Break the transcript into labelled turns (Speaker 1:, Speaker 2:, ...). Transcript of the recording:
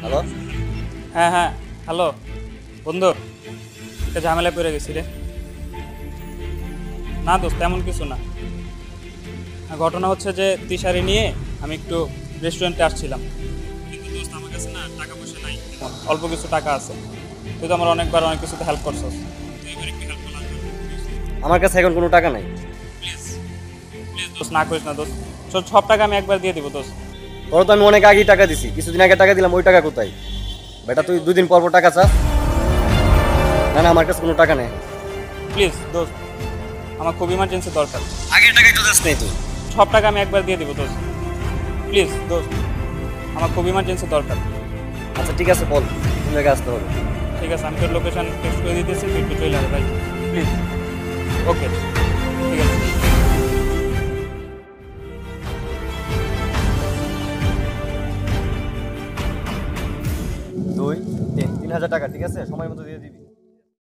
Speaker 1: Hello.
Speaker 2: হ্যাঁ হ্যাঁ, hello বন্ধু, একটা ঝামেলায় পড়ে গেছি রে। না দোস্ত, তেমন কিছু না। ঘটনা হচ্ছে যে তিশারি নিয়ে আমি একটু রেস্টুরেন্টে আসছিলাম, কিন্তু দোস্ত আমার কাছে না টাকা পয়সা নাই, অল্প কিছু টাকা আছে। তুই তো আমার অনেকবার অনেক কিছুতে হেল্প করছস, তুই এবার একটু হেল্প করলাম।
Speaker 1: আমার কাছে এখন কোনো টাকা নাই।
Speaker 2: প্লিজ প্লিজ দোস্ত, না করিস না দোস্ত। সব টাকা আমি একবার দিয়ে দিব দোস্ত।
Speaker 1: তোর তো আমি অনেক আগেই টাকা দিছি, কিছুদিন আগে টাকা দিলাম, ওই টাকা কোথায়? বেটা তুই 2 দিন পর পর টাকা চাস? না না, আমার কাছে কোনো টাকা নেই।
Speaker 2: প্লিজ দোস্ত, আমার খুব ইমার্জেন্সি দরকার।
Speaker 1: আগের টাকা একটু দিস নেই তুই?
Speaker 2: সব টাকা আমি একবার দিয়ে দিব দোস্ত। প্লিজ দোস্ত, আমার খুব ইমার্জেন্সি দরকার।
Speaker 1: আচ্ছা ঠিক আছে, বল কোন জায়গায় আসতে হবে।
Speaker 2: ঠিক আছে, আমি তোর লোকেশন টেক্সট করে দিতেছি, তুই একটু চলে আয় ভাই প্লিজ। ওকে, ঠিক আছে।
Speaker 1: 2 3 3,000 টাকা, ঠিক আছে, সময় মতো দিয়ে দিবি।